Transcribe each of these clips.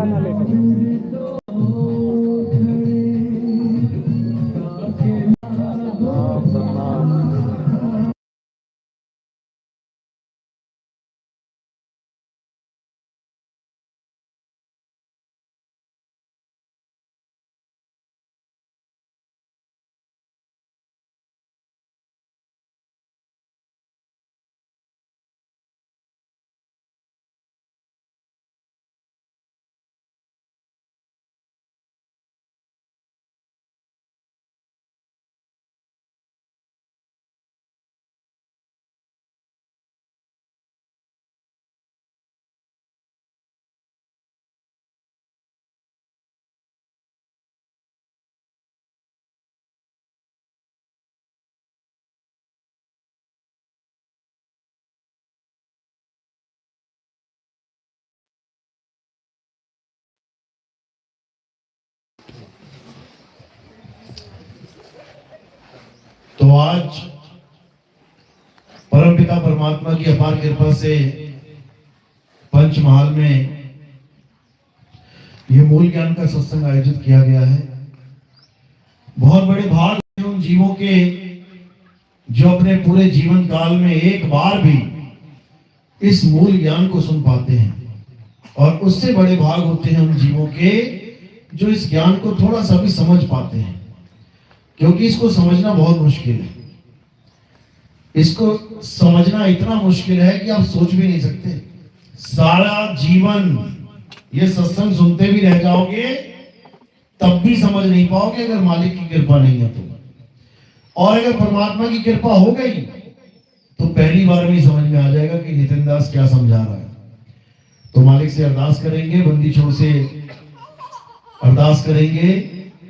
बना लेते। तो आज परमपिता परमात्मा की अपार कृपा से पंचमहाल में यह मूल ज्ञान का सत्संग आयोजित किया गया है। बहुत बड़े भाग उन जीवों के जो अपने पूरे जीवन काल में एक बार भी इस मूल ज्ञान को सुन पाते हैं, और उससे बड़े भाग होते हैं उन जीवों के जो इस ज्ञान को थोड़ा सा भी समझ पाते हैं, क्योंकि इसको समझना बहुत मुश्किल है। इसको समझना इतना मुश्किल है कि आप सोच भी नहीं सकते। सारा जीवन ये सत्संग सुनते भी रह जाओगे तब भी समझ नहीं पाओगे अगर मालिक की कृपा नहीं है तो। और अगर परमात्मा की कृपा हो गई तो पहली बार में समझ में आ जाएगा कि नितिन दास क्या समझा रहा है। तो मालिक से अरदास करेंगे, बंदी छोड़ से अरदास करेंगे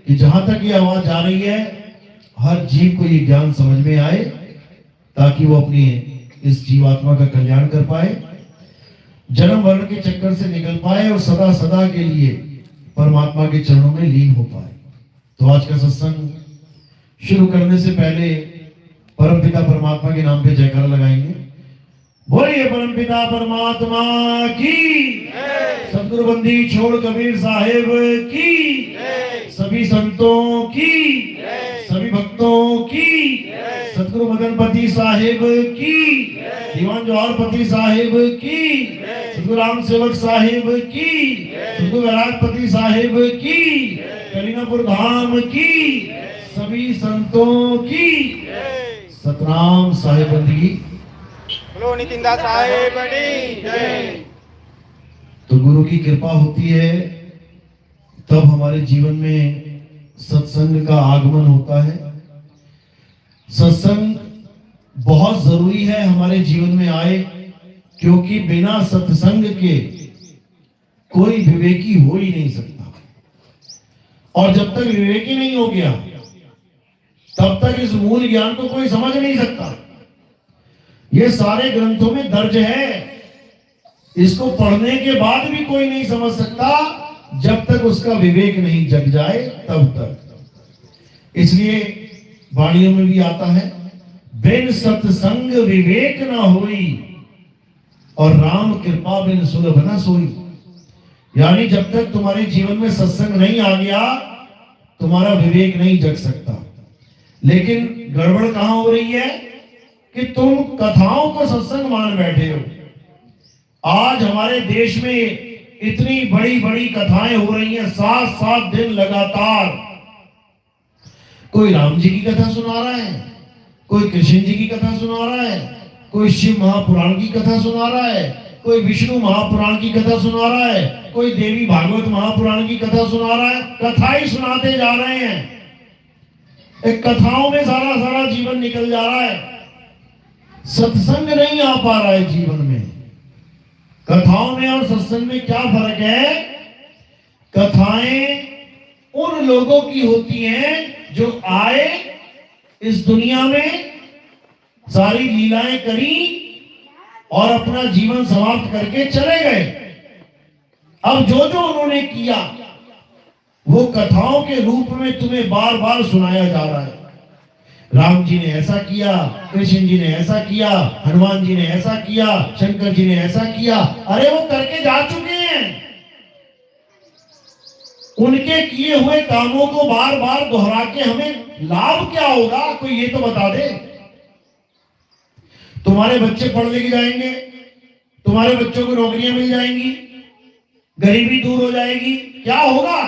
कि जहां तक ये आवाज जा रही है हर जीव को ये ज्ञान समझ में आए, ताकि वो अपनी इस जीवात्मा का कल्याण कर पाए, जन्म वर्ण के चक्कर से निकल पाए और सदा सदा के लिए परमात्मा के चरणों में लीन हो पाए। तो आज का सत्संग शुरू करने से पहले परमपिता परमात्मा के नाम पे जयकारा लगाएंगे। बोलिए परमपिता परमात्मा की, सतगुरु बंदी छोड़ कबीर साहेब की, सभी संतों की, सभी भक्तों की, सतगुरु मदनपति साहेब की, दीवान जवाहरपति साहेब की, सतगुरु राम सेवक साहेब की, सतगुरु वैरागपति साहेब की, कलीनापुर धाम की, सभी संतों की सतनाम साहेब बंदी। बोलो नितिन दास साहेब की जय। तो गुरु की कृपा होती है तब हमारे जीवन में सत्संग का आगमन होता है। सत्संग बहुत जरूरी है हमारे जीवन में आए, क्योंकि बिना सत्संग के कोई विवेकी हो ही नहीं सकता, और जब तक विवेकी नहीं हो गया तब तक इस मूल ज्ञान को कोई समझ नहीं सकता। ये सारे ग्रंथों में दर्ज है, इसको पढ़ने के बाद भी कोई नहीं समझ सकता जब तक उसका विवेक नहीं जग जाए तब तक। इसलिए वाणियों में भी आता है, बिन सत्संग विवेक न होई और राम कृपा बिन सुलभ न सोई। यानी जब तक तुम्हारे जीवन में सत्संग नहीं आ गया तुम्हारा विवेक नहीं जग सकता। लेकिन गड़बड़ कहां हो रही है कि तुम कथाओं को सत्संग मान बैठे हो। आज हमारे देश में इतनी बड़ी बड़ी कथाएं हो रही हैं, 7-7 दिन लगातार। कोई राम जी की कथा सुना रहा है, कोई कृष्ण जी की कथा सुना रहा है, कोई शिव महापुराण की कथा सुना रहा है, कोई विष्णु महापुराण की कथा सुना रहा है, कोई देवी भागवत महापुराण की कथा सुना रहा है। कथा ही सुनाते जा रहे हैं, एक कथाओं में सारा सारा जीवन निकल जा रहा है। सत्संग नहीं आ पा रहा है जीवन में। कथाओं में और सत्संग में क्या फर्क है? कथाएं उन लोगों की होती हैं जो आए इस दुनिया में, सारी लीलाएं करी और अपना जीवन समाप्त करके चले गए। अब जो जो उन्होंने किया वो कथाओं के रूप में तुम्हें बार बार सुनाया जा रहा है। राम जी ने ऐसा किया, कृष्ण जी ने ऐसा किया, हनुमान जी ने ऐसा किया, शंकर जी ने ऐसा किया। अरे वो करके जा चुके हैं। उनके किए हुए कामों को बार बार दोहरा के हमें लाभ क्या होगा, कोई ये तो बता दे। तुम्हारे बच्चे पढ़ लिख जाएंगे, तुम्हारे बच्चों को नौकरियां मिल जाएंगी, गरीबी दूर हो जाएगी, क्या होगा?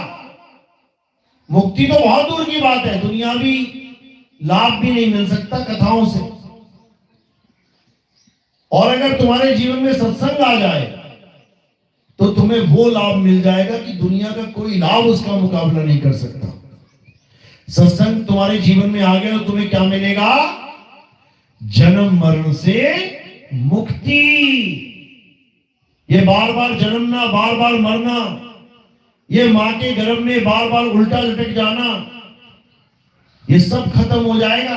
मुक्ति तो बहुत दूर की बात है, दुनियावी लाभ भी नहीं मिल सकता कथाओं से। और अगर तुम्हारे जीवन में सत्संग आ जाए तो तुम्हें वो लाभ मिल जाएगा कि दुनिया का कोई लाभ उसका मुकाबला नहीं कर सकता। सत्संग तुम्हारे जीवन में आ गया तो तुम्हें क्या मिलेगा? जन्म मरण से मुक्ति। ये बार बार जन्मना, बार बार मरना, ये मां के गर्भ में बार बार उल्टा लटक जाना, ये सब खत्म हो जाएगा।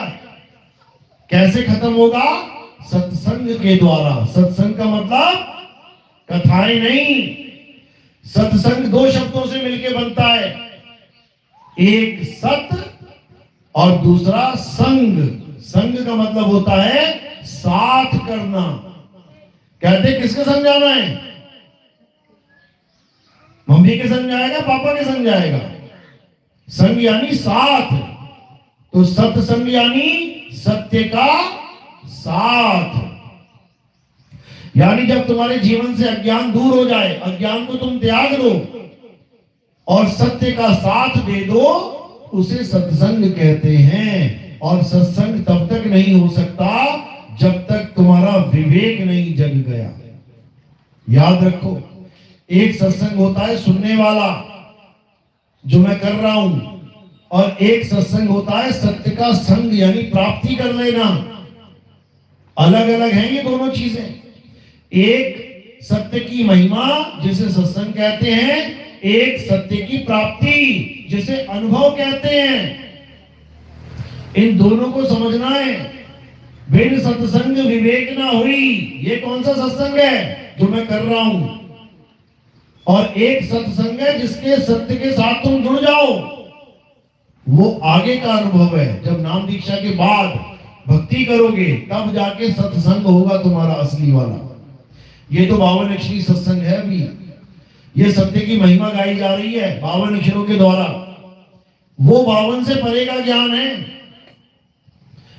कैसे खत्म होगा? सत्संग के द्वारा। सत्संग का मतलब कथाएं नहीं। सत्संग दो शब्दों से मिलकर बनता है, एक सत और दूसरा संग। संग का मतलब होता है साथ करना। कहते किसके संग जाना है? मम्मी के संग जाएगा, पापा के संग जाएगा? संग यानी साथ। तो सत्संग यानी सत्य का साथ। यानी जब तुम्हारे जीवन से अज्ञान दूर हो जाए, अज्ञान को तुम त्याग दो और सत्य का साथ दे दो, उसे सत्संग कहते हैं। और सत्संग तब तक नहीं हो सकता जब तक तुम्हारा विवेक नहीं जग गया। याद रखो, एक सत्संग होता है सुनने वाला जो मैं कर रहा हूं, और एक सत्संग होता है सत्य का संग यानी प्राप्ति कर लेना। अलग अलग हैं ये दोनों चीजें। एक सत्य की महिमा जिसे सत्संग कहते हैं, एक सत्य की प्राप्ति जिसे अनुभव कहते हैं। इन दोनों को समझना है। बिन सत्संग विवेक ना हुई, ये कौन सा सत्संग है जो मैं कर रहा हूं? और एक सत्संग है जिसके सत्य के साथ तुम जुड़ जाओ, वो आगे का अनुभव है। जब नाम दीक्षा के बाद भक्ति करोगे तब जाके सत्संग होगा तुम्हारा असली वाला। ये तो 52 अक्षरी सत्संग है। अभी ये सत्य की महिमा गाई जा रही है 52 अक्षरों के द्वारा। वो 52 से परे का ज्ञान है,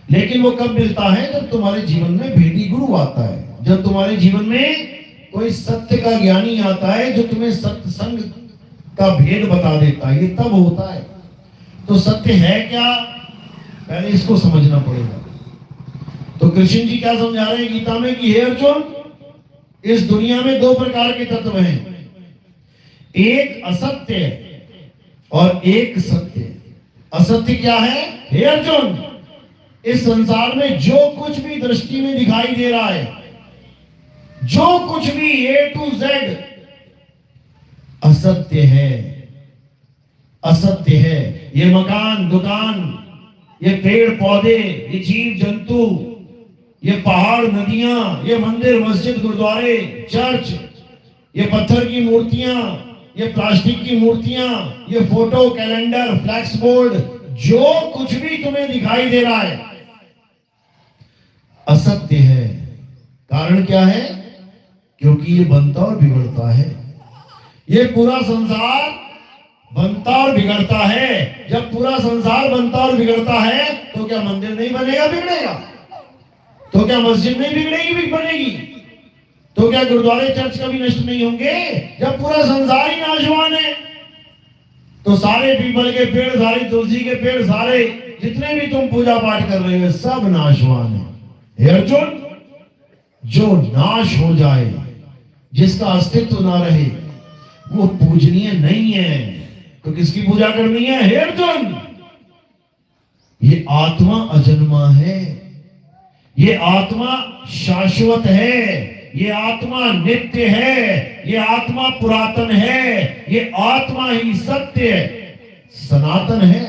लेकिन वो कब मिलता है? जब तुम्हारे जीवन में भेदी गुरु आता है, जब तुम्हारे जीवन में कोई सत्य का ज्ञानी आता है जो तुम्हें सत्संग का भेद बता देता है, ये तब होता है। तो सत्य है क्या, पहले इसको समझना पड़ेगा। तो कृष्ण जी क्या समझा रहे हैं गीता में कि हे अर्जुन, इस दुनिया में दो प्रकार के तत्व हैं, एक असत्य और एक सत्य। असत्य क्या है? हे अर्जुन, इस संसार में जो कुछ भी दृष्टि में दिखाई दे रहा है, जो कुछ भी A to Z असत्य है। असत्य है। ये मकान, दुकान, ये पेड़ पौधे, ये जीव जंतु, ये पहाड़, नदियां, ये मंदिर, मस्जिद, गुरुद्वारे, चर्च, ये पत्थर की मूर्तियां, ये प्लास्टिक की मूर्तियां, ये फोटो, कैलेंडर, फ्लैक्स बोर्ड, जो कुछ भी तुम्हें दिखाई दे रहा है असत्य है। कारण क्या है? क्योंकि ये बनता और बिगड़ता है। ये पूरा संसार बनता और बिगड़ता है। जब पूरा संसार बनता और बिगड़ता है तो क्या मंदिर नहीं बनेगा, बिगड़ेगा? तो क्या मस्जिद नहीं बिगड़ेगी, बनेगी? तो क्या गुरुद्वारे, चर्च कभी नष्ट नहीं होंगे? जब पूरा संसार ही नाशवान है तो सारे पीपल के पेड़, सारी तुलसी के पेड़, सारे जितने भी तुम पूजा पाठ कर रहे हो सब नाशवान है। हे अर्जुन, जो नाश हो जाए, जिसका अस्तित्व ना रहे, वो पूजनीय नहीं है। तो किसकी पूजा करनी है? हे अर्जुन, ये आत्मा अजन्मा है, ये आत्मा शाश्वत है, ये आत्मा नित्य है, ये आत्मा पुरातन है, ये आत्मा ही सत्य सनातन है।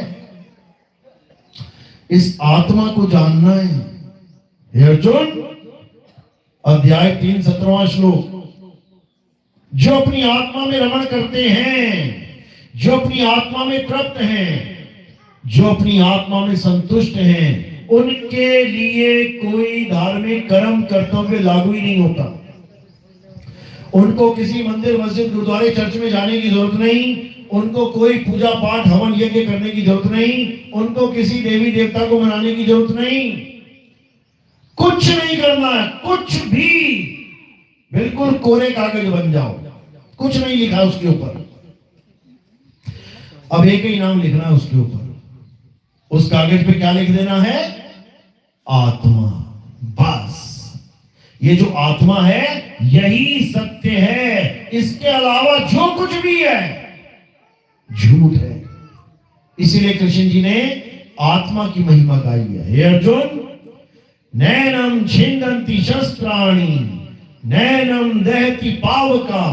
इस आत्मा को जानना है। हे अर्जुन, अध्याय 3 17वां श्लोक, जो अपनी आत्मा में रमण करते हैं, जो अपनी आत्मा में तृप्त हैं, जो अपनी आत्मा में संतुष्ट हैं, उनके लिए कोई धार्मिक कर्म कर्तव्य लागू ही नहीं होता। उनको किसी मंदिर, मस्जिद, गुरुद्वारे, चर्च में जाने की जरूरत नहीं। उनको कोई पूजा पाठ हवन यज्ञ करने की जरूरत नहीं, उनको किसी देवी देवता को मनाने की जरूरत नहीं, कुछ नहीं करना है, कुछ भी, बिल्कुल कोरे कागज बन जाओ, कुछ नहीं लिखा उसके ऊपर। अब एक ही नाम लिखना है उसके ऊपर, उस कागज पे क्या लिख देना है? आत्मा। बस ये जो आत्मा है यही सत्य है, इसके अलावा जो कुछ भी है झूठ है। इसीलिए कृष्ण जी ने आत्मा की महिमा गाई है। हे अर्जुन, नैनम छिंदन्ति शस्त्राणि, नैनम दहति पावका,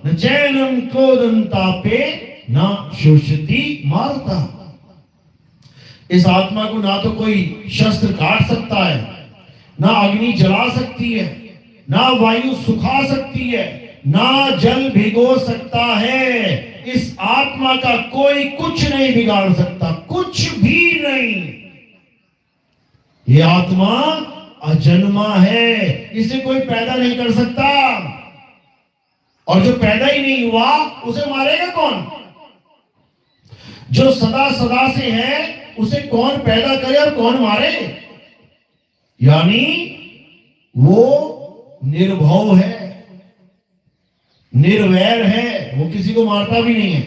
न चैनम क्रोधंतापे, न शोषति मारता। इस आत्मा को ना तो कोई शस्त्र काट सकता है, ना अग्नि जला सकती है, ना वायु सुखा सकती है, ना जल भिगो सकता है। इस आत्मा का कोई कुछ नहीं बिगाड़ सकता, कुछ भी नहीं। ये आत्मा अजन्मा है, इसे कोई पैदा नहीं कर सकता, और जो पैदा ही नहीं हुआ उसे मारेगा कौन? जो सदा सदा से है उसे कौन पैदा करे और कौन मारे? यानी वो निर्भव है, निर्वैर है, वो किसी को मारता भी नहीं है।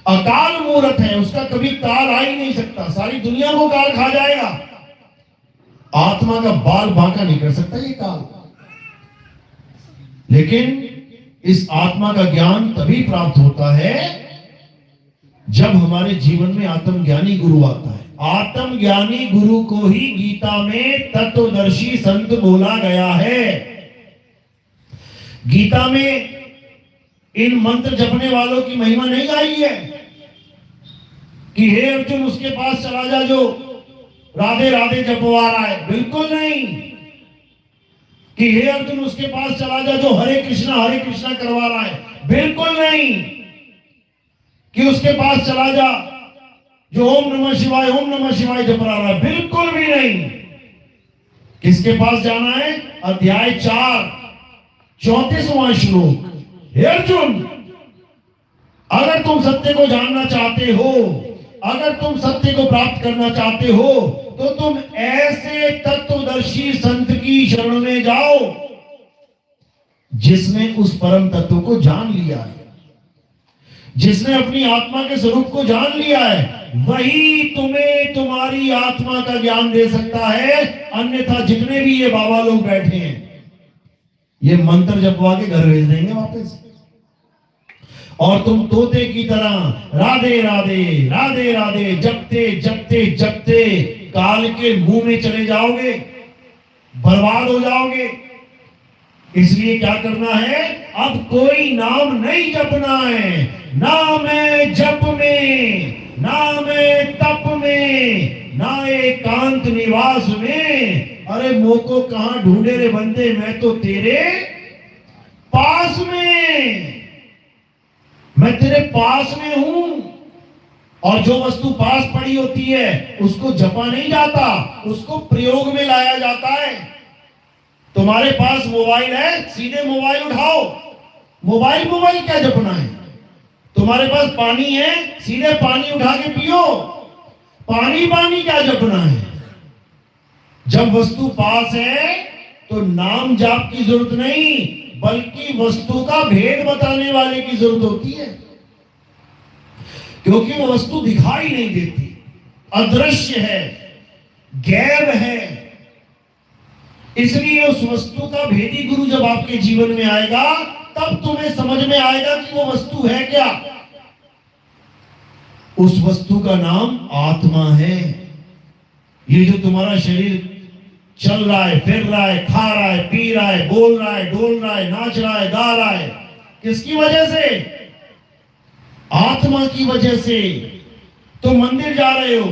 अकाल मूर्त है, उसका कभी काल आ ही नहीं सकता, सारी दुनिया को काल खा जाएगा। आत्मा का बाल बांका नहीं कर सकता ये काल। लेकिन इस आत्मा का ज्ञान तभी प्राप्त होता है जब हमारे जीवन में आत्मज्ञानी गुरु आता है। आत्मज्ञानी गुरु को ही गीता में तत्वदर्शी संत बोला गया है। गीता में इन मंत्र जपने वालों की महिमा नहीं गाई है कि हे अर्जुन उसके पास चला जा जो राधे राधे जपवा रहा है, बिल्कुल नहीं। कि हे अर्जुन उसके पास चला जा जो हरे कृष्णा करवा रहा है, बिल्कुल नहीं। कि उसके पास चला जा जो ओम नमः शिवाय जप रहा है, बिल्कुल भी नहीं। किसके पास जाना है? अध्याय 4 34वां श्लोक। हे अर्जुन, अगर तुम सत्य को जानना चाहते हो, अगर तुम सत्य को प्राप्त करना चाहते हो, तो तुम ऐसे तत्वदर्शी संत की शरण में जाओ जिसने उस परम तत्व को जान लिया है, जिसने अपनी आत्मा के स्वरूप को जान लिया है। वही तुम्हें तुम्हारी आत्मा का ज्ञान दे सकता है, अन्यथा जितने भी ये बाबा लोग बैठे हैं ये मंत्र जपवा के घर भेज देंगे वापस, और तुम तोते की तरह राधे राधे राधे राधे जपते जपते जपते काल के मुंह में चले जाओगे, बर्बाद हो जाओगे। इसलिए क्या करना है? अब कोई नाम नहीं जपना है, ना मैं जप में, ना मैं तप में, ना एकांत निवास में। अरे मोको कहां ढूंढे रे बंदे, मैं तो तेरे पास में, मैं तेरे पास में हूं। और जो वस्तु पास पड़ी होती है उसको जपा नहीं जाता, उसको प्रयोग में लाया जाता है। तुम्हारे पास मोबाइल है, सीधे मोबाइल उठाओ, मोबाइल क्या जपना है? तुम्हारे पास पानी है, सीधे पानी उठा के पियो, पानी क्या जपना है? जब वस्तु पास है तो नाम जाप की जरूरत नहीं, बल्कि वस्तु का भेद बताने वाले की जरूरत होती है, क्योंकि वो वस्तु दिखाई नहीं देती, अदृश्य है, गैब है। इसलिए उस वस्तु का भेदी गुरु जब आपके जीवन में आएगा तब तुम्हें समझ में आएगा कि वो वस्तु है क्या। उस वस्तु का नाम आत्मा है। ये जो तुम्हारा शरीर चल रहा है, फिर रहा है, खा रहा है, पी रहा है, बोल रहा है, डोल रहा है, नाच रहा है, गा रहा है, किसकी वजह से? आत्मा की वजह से। तुम मंदिर जा रहे हो,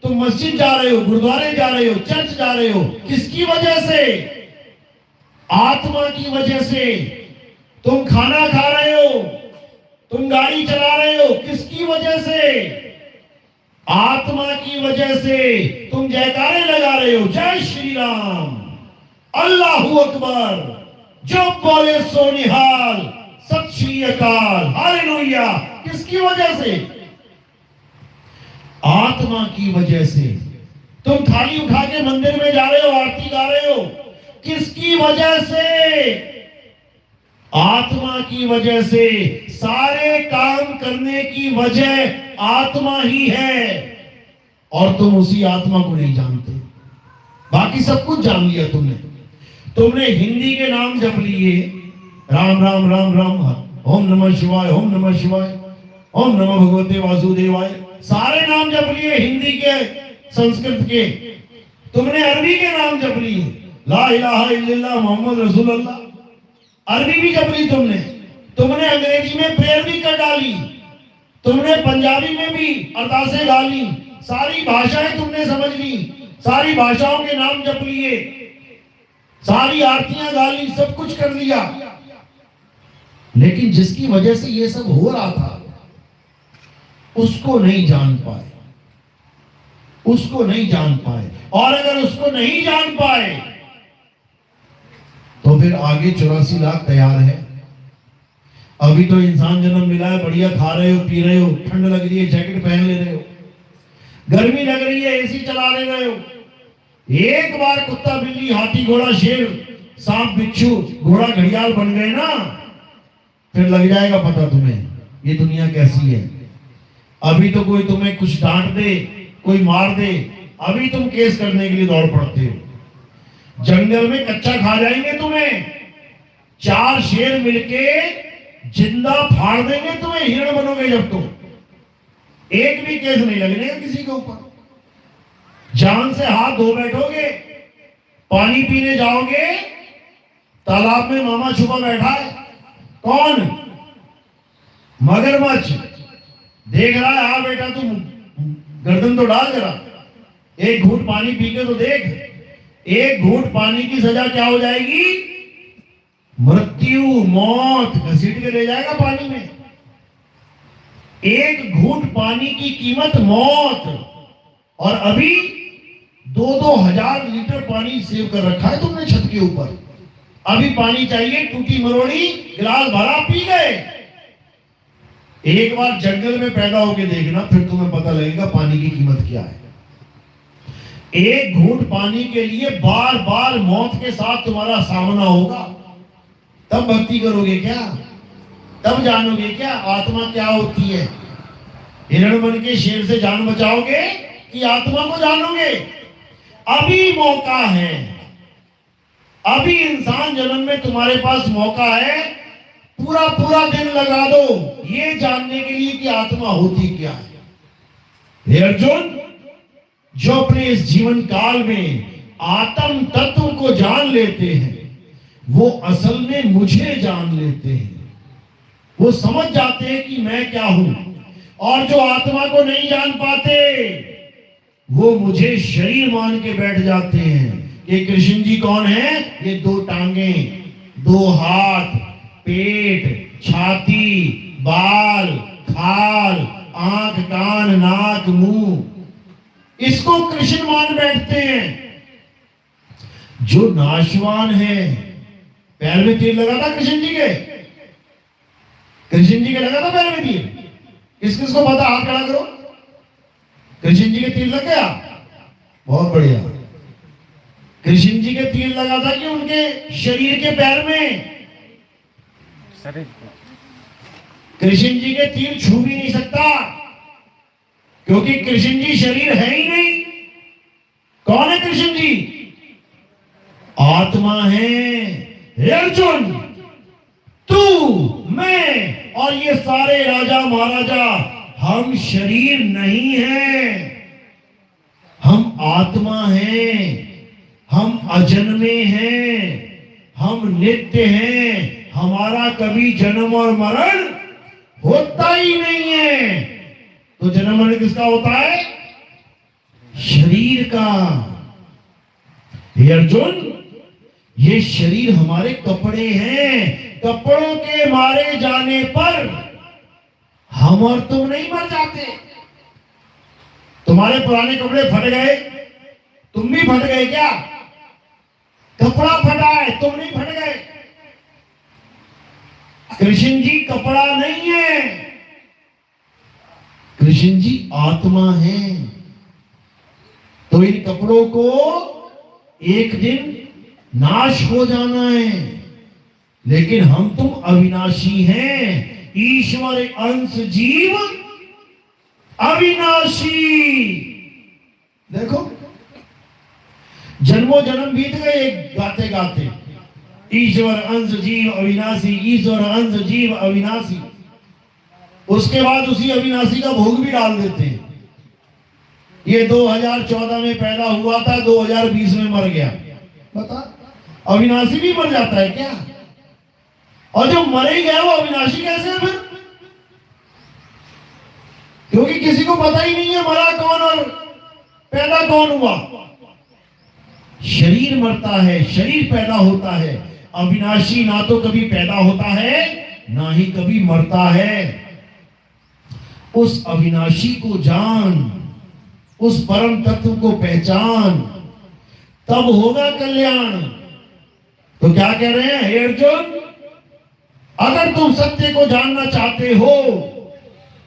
तुम मस्जिद जा रहे हो, गुरुद्वारे जा रहे हो, चर्च जा रहे हो, किसकी वजह से? आत्मा की वजह से। तुम खाना खा रहे हो, तुम गाड़ी चला रहे हो, किसकी वजह से? आत्मा की वजह से। तुम जयकारे लगा रहे हो, जय श्री राम, अल्लाहू अकबर, जो बोले सो निहाल, सत श्री अकाल, हालेलुया, किसकी वजह से? आत्मा की वजह से। तुम थाली उठा के मंदिर में जा रहे हो, आरती गा रहे हो, किसकी वजह से? आत्मा की वजह से। सारे काम करने की वजह आत्मा ही है, और तुम उसी आत्मा को नहीं जानते। बाकी सब कुछ जान लिया तुमने हिंदी के नाम जप लिए, राम राम राम राम, ओम नमः शिवाय, ओम नमः शिवाय, ओम नमः भगवते वासुदेवाय, सारे नाम जप लिए हिंदी के, संस्कृत के। तुमने अरबी के नाम जप लिए, ला इलाहा इल्लल्लाह मोहम्मद रसूलुल्लाह, अरबी भी जप ली तुमने अंग्रेजी में प्रेयर भी कर डाली, तुमने पंजाबी में भी अरदासें डाली, सारी भाषाएं तुमने समझ ली, सारी भाषाओं के नाम जप लिए, सारी आरतियां गा ली, सब कुछ कर लिया। लेकिन जिसकी वजह से ये सब हो रहा था उसको नहीं जान पाए, उसको नहीं जान पाए। और अगर उसको नहीं जान पाए तो फिर आगे 84 लाख तैयार है। अभी तो इंसान जन्म मिला है, बढ़िया खा रहे हो, पी रहे हो, ठंड लग रही है जैकेट पहन ले रहे हो, गर्मी लग रही है एसी चला ले रहे हो। एक बार कुत्ता बिल्ली हाथी घोड़ा शेर सांप बिच्छू घोड़ा घड़ियाल बन गए ना, फिर लग जाएगा पता तुम्हें ये दुनिया कैसी है। अभी तो कोई तुम्हें कुछ डांट दे, कोई मार दे, अभी तुम केस करने के लिए दौड़ पड़ते हो। जंगल में कच्चा खा जाएंगे तुम्हें, 4 शेर मिलके जिंदा फाड़ देंगे तुम्हें, हिरण बनोगे जब तुम। एक भी केस नहीं लगने का किसी के ऊपर, जान से हाथ धो बैठोगे। पानी पीने जाओगे, तालाब में मामा छुपा बैठा है, कौन? मगरमच्छ। देख रहा है, हाँ बेटा तुम गर्दन तो डाल जरा, एक घूंट पानी पी के तो देख। एक घूंट पानी की सजा क्या हो जाएगी? मृत्यु, मौत, घसीट के ले जाएगा पानी में। एक घूंट पानी की कीमत मौत। और अभी 2-2 हजार लीटर पानी सेव कर रखा है तुमने छत के ऊपर। अभी पानी चाहिए, टूटी मरोड़ी गिलास भरा, पी गए। एक बार जंगल में पैदा होके देखना, फिर तुम्हें पता लगेगा पानी की कीमत क्या है। एक घूंट पानी के लिए बार बार मौत के साथ तुम्हारा सामना होगा, तब भक्ति करोगे क्या? तब जानोगे क्या आत्मा क्या होती है? हिरण बन के शेर से जान बचाओगे कि आत्मा को जानोगे? अभी मौका है, अभी इंसान जन्म में तुम्हारे पास मौका है। पूरा पूरा दिन लगा दो ये जानने के लिए कि आत्मा होती क्या है। हे अर्जुन, जो अपने इस जीवन काल में आत्म तत्व को जान लेते हैं वो असल में मुझे जान लेते हैं। वो समझ जाते हैं कि मैं क्या हूं। और जो आत्मा को नहीं जान पाते वो मुझे शरीर मान के बैठ जाते हैं। ये कृष्ण जी कौन है? ये 2 टांगे, 2 हाथ, पेट, छाती, बाल, खाल, आंख, कान, नाक, मुंह, इसको कृष्ण मान बैठते हैं। जो नाशवान है, पैर में तीर लगा था कृष्ण जी के, कृष्ण जी के लगा था पैर में तीर। किस किस को पता? हाथ खड़ा करो। कृष्ण जी के तीर लग गया? बहुत बढ़िया। कृष्ण जी के तीर लगा था कि उनके शरीर के पैर में? कृष्ण जी के तीर छू भी नहीं सकता, क्योंकि कृष्ण जी शरीर है ही नहीं। कौन है कृष्ण जी? आत्मा है। हे अर्जुन, तू, मैं और ये सारे राजा महाराजा, हम शरीर नहीं हैं, हम आत्मा हैं, हम अजन्मे हैं, हम नित्य हैं। हमारा कभी जन्म और मरण होता ही नहीं है। तो जन्म मरण किसका होता है? शरीर का। हे अर्जुन, ये शरीर हमारे कपड़े हैं। कपड़ों के मारे जाने पर हम और तुम नहीं मर जाते। तुम्हारे पुराने कपड़े फट गए, तुम भी फट गए क्या? कपड़ा फटा है, तुम नहीं फट गए। कृष्ण जी कपड़ा नहीं है, कृष्ण जी आत्मा है, तो इन कपड़ों को एक दिन नाश हो जाना है, लेकिन हम तुम अविनाशी हैं। ईश्वर अंश जीव अविनाशी। देखो जन्मों जन्म बीत गए गाते गाते, ईश्वर अंश जीव अविनाशी, ईश्वर अंश जीव अविनाशी। उसके बाद उसी अविनाशी का भोग भी डाल देते हैं। ये 2014 में पैदा हुआ था, 2020 में मर गया। बता, अविनाशी भी मर जाता है क्या? और जो मर ही गया वो अविनाशी कैसे है फिर? क्योंकि किसी को पता ही नहीं है मरा कौन और पैदा कौन हुआ। शरीर मरता है, शरीर पैदा होता है। अविनाशी ना तो कभी पैदा होता है ना ही कभी मरता है। उस अविनाशी को जान, उस परम तत्व को पहचान, तब होगा कल्याण। तो क्या कह रहे हैं हे अर्जुन, अगर तुम सत्य को जानना चाहते हो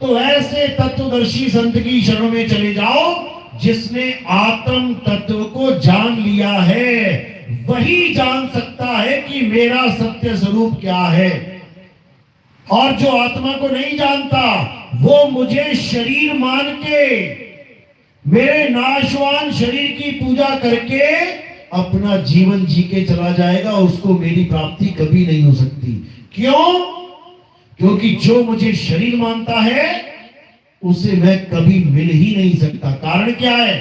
तो ऐसे तत्वदर्शी संत की शरण में चले जाओ जिसने आत्म तत्व को जान लिया है। वही जान सकता है कि मेरा सत्य स्वरूप क्या है। और जो आत्मा को नहीं जानता वो मुझे शरीर मान के, मेरे नाशवान शरीर की पूजा करके अपना जीवन जी के चला जाएगा। उसको मेरी प्राप्ति कभी नहीं हो सकती। क्यों? क्योंकि जो मुझे शरीर मानता है उसे मैं कभी मिल ही नहीं सकता। कारण क्या है?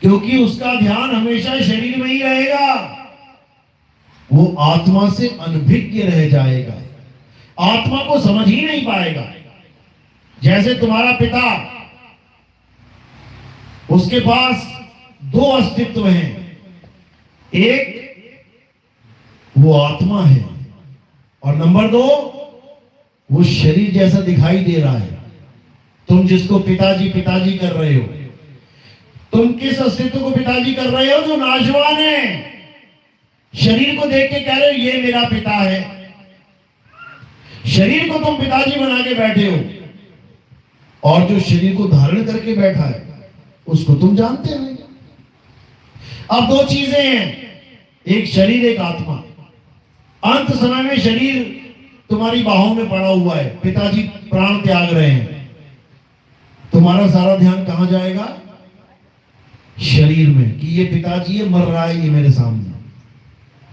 क्योंकि उसका ध्यान हमेशा शरीर में ही रहेगा, वो आत्मा से अनभिज्ञ रह जाएगा, आत्मा को समझ ही नहीं पाएगा। जैसे तुम्हारा पिता, उसके पास दो अस्तित्व हैं, एक वो आत्मा है और नंबर दो वो शरीर जैसा दिखाई दे रहा है। तुम जिसको पिताजी पिताजी कर रहे हो, तुम किस अस्तित्व को पिताजी कर रहे हो? जो नाशवान है। शरीर को देख के कह रहे हो ये मेरा पिता है। शरीर को तुम पिताजी बना के बैठे हो, और जो शरीर को धारण करके बैठा है उसको तुम जानते हो। अब दो चीजें हैं, एक शरीर एक आत्मा। अंत समय में शरीर तुम्हारी बाहों में पड़ा हुआ है, पिताजी प्राण त्याग रहे हैं, तुम्हारा सारा ध्यान कहां जाएगा? शरीर में, कि ये पिताजी ये मर रहा है ये मेरे सामने।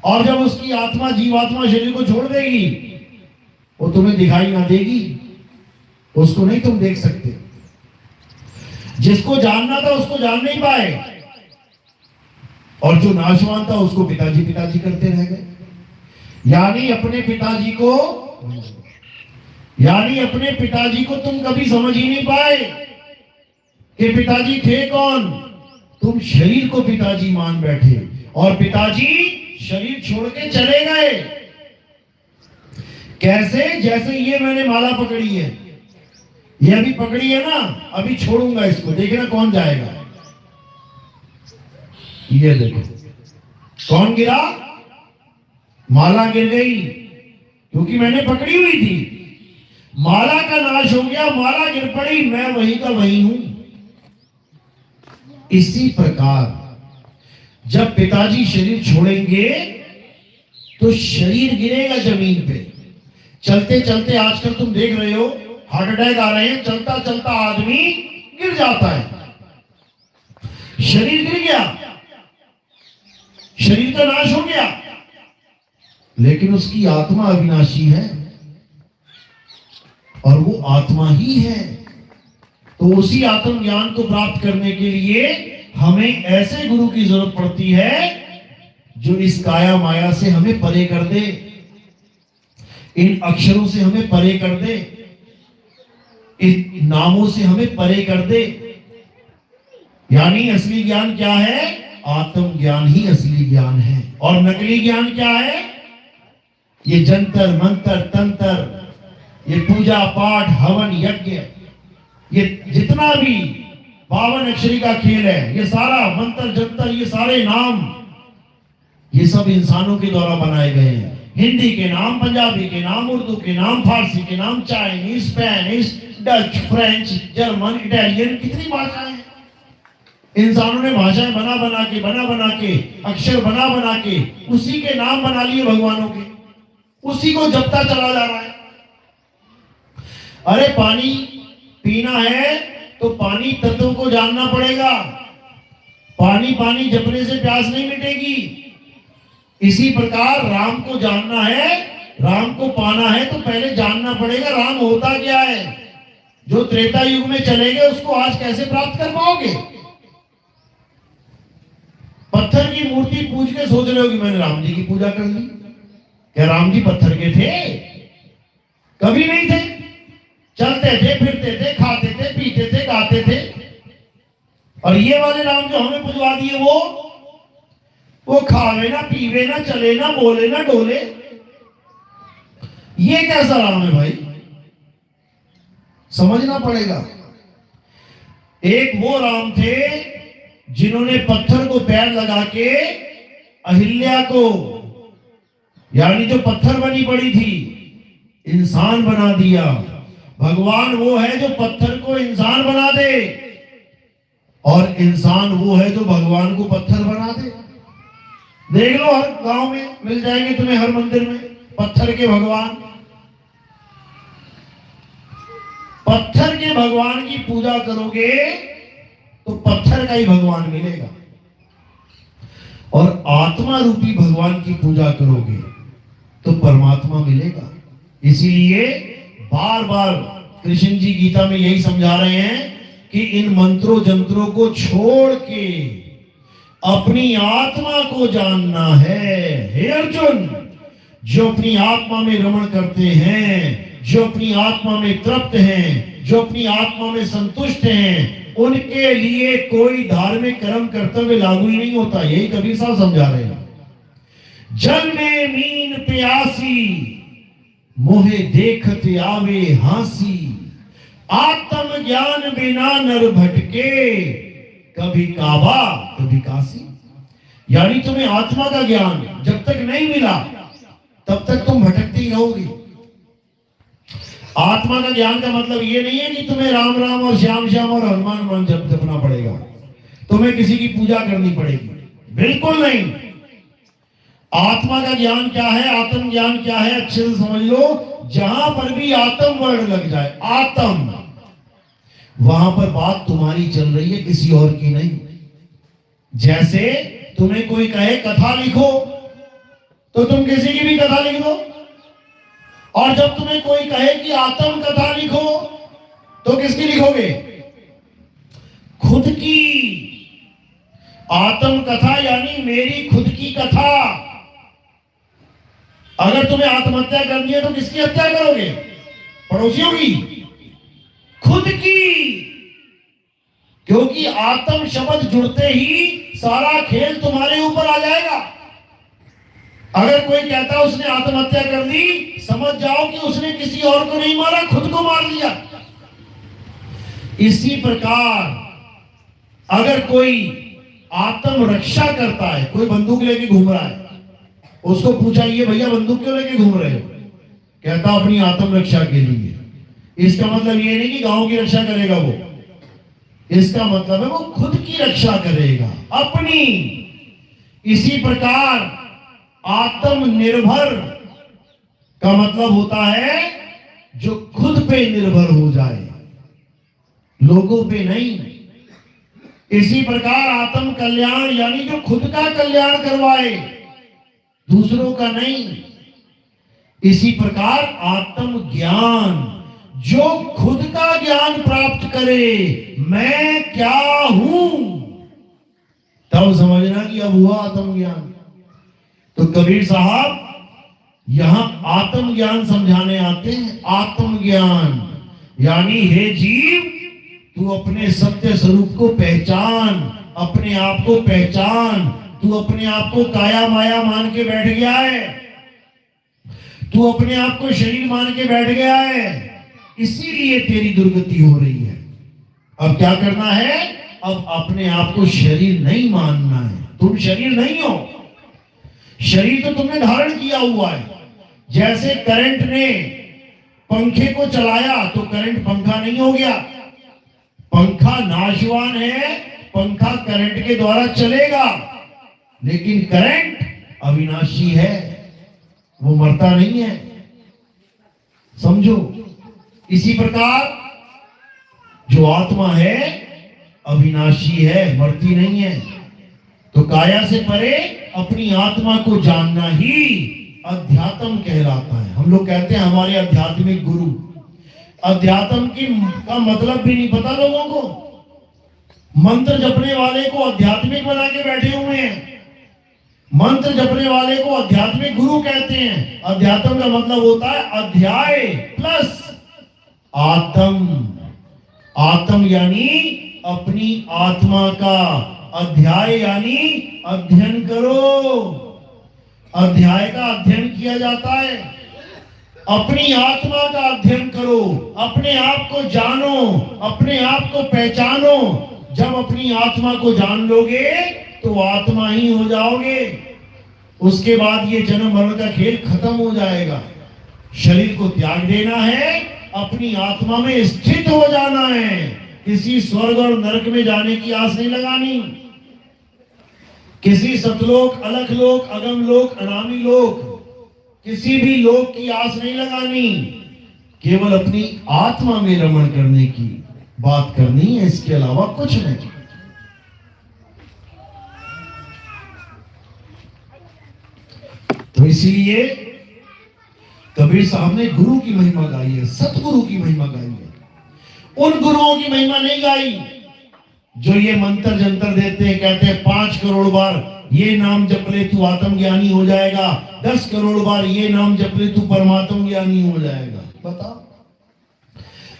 और जब उसकी आत्मा जीवात्मा शरीर को छोड़ देगी, वो तुम्हें दिखाई ना देगी, उसको नहीं तुम देख सकते। जिसको जानना था उसको जान नहीं पाए, और जो नाशवान था उसको पिताजी पिताजी करते रह गए। यानी अपने पिताजी को तुम कभी समझ ही नहीं पाए कि पिताजी थे कौन। तुम शरीर को पिताजी मान बैठे, और पिताजी शरीर छोड़ के चले गए। कैसे? जैसे ये मैंने माला पकड़ी है, ये अभी पकड़ी है ना, अभी छोड़ूंगा इसको, देखना कौन जाएगा। ये देखो कौन गिरा? माला गिर गई, क्योंकि मैंने पकड़ी हुई थी। माला का नाश हो गया, माला गिर पड़ी, मैं वही का वही हूं। इसी प्रकार जब पिताजी शरीर छोड़ेंगे तो शरीर गिरेगा जमीन पे। चलते चलते आजकल तुम देख रहे हो हार्ट अटैक आ रहे हैं, चलता चलता आदमी गिर जाता है। शरीर गिर गया, शरीर का नाश हो गया, लेकिन उसकी आत्मा अविनाशी है और वो आत्मा ही है। तो उसी आत्म ज्ञान को प्राप्त करने के लिए हमें ऐसे गुरु की जरूरत पड़ती है जो इस काया माया से हमें परे कर दे, इन अक्षरों से हमें परे कर दे, इन नामों से हमें परे कर दे। यानी असली ज्ञान क्या है? आत्म ज्ञान ही असली ज्ञान है। और नकली ज्ञान क्या है? ये जंतर मंतर तंत्र, ये पूजा पाठ हवन यज्ञ, ये जितना भी 52 अक्षरी का खेल है, ये सारा मंत्र जंतर, ये सारे नाम, ये सब इंसानों के द्वारा बनाए गए हैं। हिंदी के नाम, पंजाबी के नाम, उर्दू के नाम, फारसी के नाम, Chinese, Spanish, Dutch, French, German, Italian, कितनी भाषाएं हैं। इंसानों ने भाषाएं बना बना के अक्षर बना के उसी के नाम बना लिए भगवानों के, उसी को जपता चला जा रहा है। अरे पानी पीना है तो पानी तत्व को जानना पड़ेगा। पानी पानी जपने से प्यास नहीं मिटेगी। इसी प्रकार राम को जानना है, राम को पाना है तो पहले जानना पड़ेगा राम होता क्या है। जो त्रेता युग में चले गए उसको आज कैसे प्राप्त कर पाओगे। पत्थर की मूर्ति पूज के सोच रहे हो कि मैंने राम जी की पूजा कर ली। क्या राम जी पत्थर के थे? कभी नहीं थे। चलते थे, फिरते थे, खाते थे, पीते थे, गाते थे। और ये वाले राम जो हमें पुजवा दिए वो खावे ना, पीवे ना, चले ना, बोले ना, डोले। ये कैसा राम है भाई? समझना पड़ेगा। एक वो राम थे जिन्होंने पत्थर को पैर लगा के अहिल्या को, यानी जो पत्थर बनी पड़ी थी, इंसान बना दिया। भगवान वो है जो पत्थर को इंसान बना दे, और इंसान वो है जो भगवान को पत्थर बना दे। देख लो, हर गांव में मिल जाएंगे तुम्हें, हर मंदिर में पत्थर के भगवान। पत्थर के भगवान की पूजा करोगे तो पत्थर का ही भगवान मिलेगा, और आत्मा रूपी भगवान की पूजा करोगे तो परमात्मा मिलेगा। इसीलिए बार बार कृष्ण जी गीता में यही समझा रहे हैं कि इन मंत्रों जंत्रों को छोड़ के अपनी आत्मा को जानना है। हे अर्जुन, जो अपनी आत्मा में रमण करते हैं, जो अपनी आत्मा में तृप्त हैं, जो अपनी आत्मा में संतुष्ट हैं, उनके लिए कोई धार्मिक कर्म कर्तव्य लागू ही नहीं होता। यही कबीर साहब समझा रहे हैं। जल में मीन प्यासी, मोहे देखते आवे हांसी, आत्म ज्ञान बिना नर भटके, कभी काबा कभी काशी। यानी तुम्हें आत्मा का ज्ञान जब तक नहीं मिला तब तक तुम भटकते ही रहोगे। आत्मा का ज्ञान का मतलब ये नहीं है कि तुम्हें राम राम और श्याम श्याम और हनुमान हनुमान जपना पड़ेगा, तुम्हें किसी की पूजा करनी पड़ेगी, बिल्कुल नहीं। आत्मा का ज्ञान क्या है, आत्म ज्ञान क्या है, अच्छे से समझ लो। जहां पर भी आत्म वर्ण लग जाए, आत्म, वहां पर बात तुम्हारी चल रही है, किसी और की नहीं। जैसे तुम्हें कोई कहे कथा लिखो तो तुम किसी की भी कथा लिख दो, और जब तुम्हें कोई कहे कि आत्म कथा लिखो तो किसकी लिखोगे? खुद की। आत्म कथा यानी मेरी खुद की कथा। अगर तुम्हें आत्महत्या करनी है तो किसकी हत्या करोगे? पड़ोसियों की? खुद की। क्योंकि आत्म शब्द जुड़ते ही सारा खेल तुम्हारे ऊपर आ जाएगा। अगर कोई कहता है उसने आत्महत्या कर ली, समझ जाओ कि उसने किसी और को नहीं मारा, खुद को मार लिया। इसी प्रकार अगर कोई आत्म रक्षा करता है, कोई बंदूक लेके घूम रहा है, उसको पूछा ये भैया बंदूक क्यों लेके घूम रहे हो? कहता अपनी आत्म रक्षा के लिए। इसका मतलब ये नहीं कि गांव की रक्षा करेगा वो, इसका मतलब है वो खुद की रक्षा करेगा, अपनी। इसी प्रकार आत्मनिर्भर का मतलब होता है जो खुद पे निर्भर हो जाए, लोगों पे नहीं। इसी प्रकार आत्म कल्याण यानी जो खुद का कल्याण करवाए, दूसरों का नहीं। इसी प्रकार आत्म ज्ञान जो खुद का ज्ञान प्राप्त करे, मैं क्या हूं, तब समझना कि अब हुआ आत्म ज्ञान। तो कबीर साहब यहां आत्म ज्ञान समझाने आते हैं। आत्म ज्ञान यानी हे जीव, तू अपने सत्य स्वरूप को पहचान, अपने आप को पहचान। तू अपने आप को काया माया मान के बैठ गया है, तू अपने आप को शरीर मान के बैठ गया है, इसीलिए तेरी दुर्गति हो रही है। अब क्या करना है? अब अपने आप को शरीर नहीं मानना है। तुम शरीर नहीं हो, शरीर तो तुमने धारण किया हुआ है। जैसे करंट ने पंखे को चलाया तो करंट पंखा नहीं हो गया। पंखा नाशवान है, पंखा करंट के द्वारा चलेगा, लेकिन करंट अविनाशी है, वो मरता नहीं है। समझो, इसी प्रकार जो आत्मा है अविनाशी है, मरती नहीं है। तो काया से परे अपनी आत्मा को जानना ही अध्यात्म कहलाता है। हम लोग कहते हैं हमारे आध्यात्मिक गुरु, अध्यात्म का मतलब भी नहीं पता लोगों को। मंत्र जपने वाले को आध्यात्मिक बना के बैठे हुए हैं। मंत्र जपने वाले को आध्यात्मिक गुरु कहते हैं। अध्यात्म का मतलब होता है अध्याय प्लस आत्म। आत्म यानी अपनी आत्मा का, अध्याय यानी अध्ययन करो। अध्याय का अध्ययन किया जाता है, अपनी आत्मा का अध्ययन करो, अपने आप को जानो, अपने आप को पहचानो। जब अपनी आत्मा को जान लोगे तो आत्मा ही हो जाओगे। उसके बाद ये जन्म मरण का खेल खत्म हो जाएगा। शरीर को त्याग देना है, अपनी आत्मा में स्थित हो जाना है। किसी स्वर्ग और नरक में जाने की आस नहीं लगानी, किसी सतलोक, अलख लोक, अगम लोक, अनामी लोक, किसी भी लोक की आस नहीं लगानी। केवल अपनी आत्मा में रमण करने की बात करनी है, इसके अलावा कुछ नहीं। तो इसीलिए कबीर साहब ने गुरु की महिमा गाई है, सतगुरु की महिमा गाई है। उन गुरुओं की महिमा नहीं गाई जो ये मंत्र जंतर देते हैं, कहते हैं 5 करोड़ बार ये नाम जप ले तू आत्मज्ञानी हो जाएगा, 10 करोड़ बार ये नाम जप ले तू परमात्म ज्ञानी हो जाएगा। बताओ,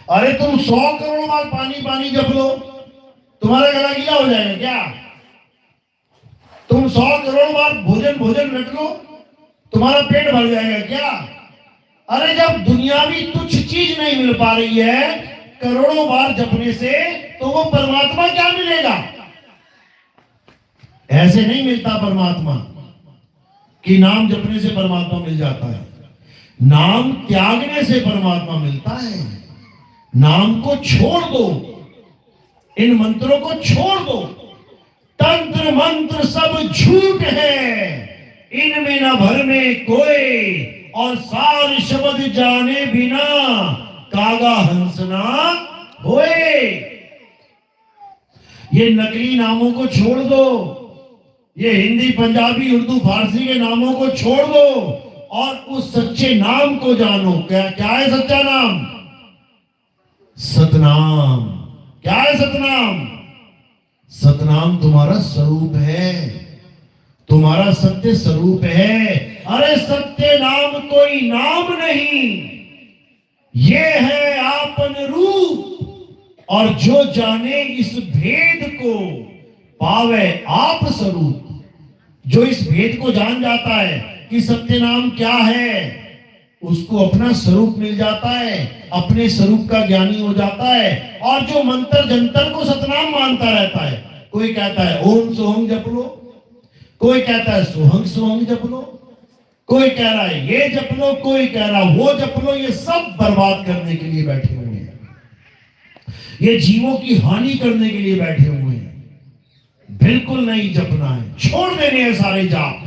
अरे तुम 100 करोड़ बार पानी पानी जप लो, तुम्हारा गला गीला हो जाएगा क्या? तुम 100 करोड़ बार भोजन भोजन रट लो, तुम्हारा पेट भर जाएगा क्या? अरे जब दुनियावी तुच्छ चीज नहीं मिल पा रही है करोड़ों बार जपने से, तो वो परमात्मा क्या मिलेगा? ऐसे नहीं मिलता परमात्मा कि नाम जपने से परमात्मा मिल जाता है। नाम त्यागने से परमात्मा मिलता है। नाम को छोड़ दो, इन मंत्रों को छोड़ दो। तंत्र मंत्र सब झूठ है, इनमें न भर में कोई, और सार शब्द जाने बिना कागा हंसना होए। ये नकली नामों को छोड़ दो, ये हिंदी पंजाबी उर्दू फारसी के नामों को छोड़ दो और उस सच्चे नाम को जानो। क्या है सच्चा नाम? सतनाम। क्या है सतनाम? सतनाम तुम्हारा स्वरूप है, तुम्हारा सत्य स्वरूप है। अरे सत्य नाम कोई नाम नहीं, ये है आपन रूप। और जो जाने इस भेद को पावे आप स्वरूप। जो इस भेद को जान जाता है कि सत्य नाम क्या है, उसको अपना स्वरूप मिल जाता है, अपने स्वरूप का ज्ञानी हो जाता है। और जो मंत्र जंतर को सतनाम मानता रहता है, कोई कहता है ओम सोहम जप लो, कोई कहता है सोहंग सोहंग जप लो, कोई कह रहा है ये जप लो, कोई कह रहा है वो जप लो। ये सब बर्बाद करने के लिए बैठे हुए हैं, ये जीवों की हानि करने के लिए बैठे हुए हैं। बिल्कुल नहीं जपना है, छोड़ देने हैं सारे जाप।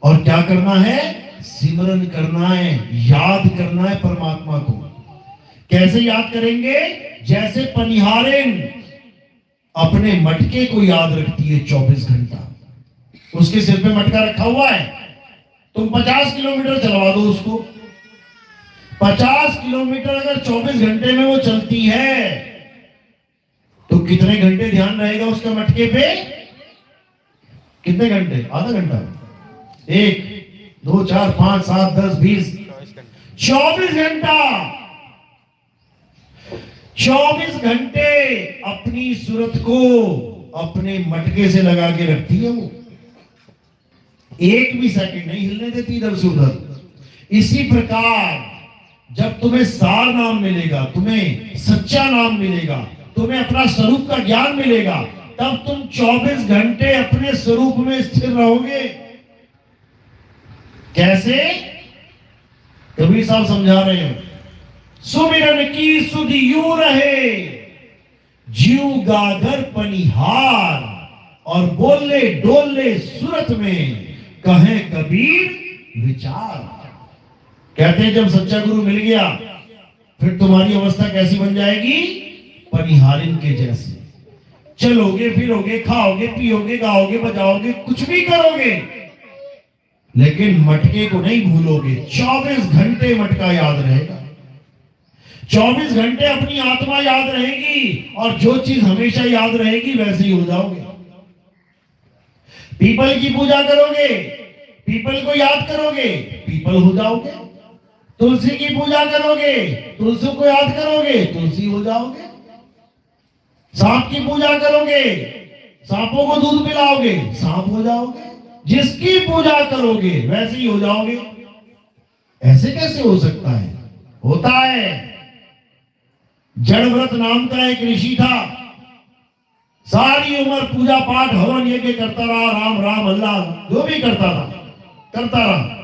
और क्या करना है? सिमरन करना है, याद करना है परमात्मा को। कैसे याद करेंगे? जैसे पनिहारेन अपने मटके को याद रखती है 24 घंटा। उसके सिर पे मटका रखा हुआ है, तुम 50 किलोमीटर चलवा दो उसको। 50 किलोमीटर अगर 24 घंटे में वो चलती है तो कितने घंटे ध्यान रहेगा उसका मटके पे? कितने घंटे? आधा घंटा, 1, 2, 4, 5, 7, 10, 20, 24 घंटा। 24 घंटे अपनी सूरत को अपने मटके से लगा के रखती है वो, एक भी सेकंड नहीं हिलने देती इधर से उधर। इसी प्रकार जब तुम्हें सार नाम मिलेगा, तुम्हें सच्चा नाम मिलेगा, तुम्हें अपना स्वरूप का ज्ञान मिलेगा, तब तुम 24 घंटे अपने स्वरूप में स्थिर रहोगे। कैसे? कबीर साहब समझा रहे हैं, सुमिरन की सुध यूं रहे, जीव गागर पनिहार, और बोले डोले सूरत में, कहे कबीर विचार। कहते हैं जब सच्चा गुरु मिल गया फिर तुम्हारी अवस्था कैसी बन जाएगी? पनिहारिन के जैसी। चलोगे फिरोगे, खाओगे पियोगे, गाओगे बजाओगे, कुछ भी करोगे, लेकिन मटके को नहीं भूलोगे। 24 घंटे मटका याद रहेगा, 24 घंटे अपनी आत्मा याद रहेगी, और जो चीज हमेशा याद रहेगी वैसे ही हो जाओगे। पीपल की पूजा करोगे, पीपल को याद करोगे, पीपल हो जाओगे। तुलसी की पूजा करोगे, तुलसी को याद करोगे, तुलसी हो जाओगे। सांप की पूजा करोगे, सांपों को दूध पिलाओगे, सांप हो जाओगे। जिसकी पूजा करोगे वैसे ही हो जाओगे। ऐसे कैसे हो सकता है? होता है। जड़व्रत नाम का एक ऋषि था, सारी उम्र पूजा पाठ हवन यज्ञ करता रहा, राम राम अल्लाह जो भी करता था करता रहा।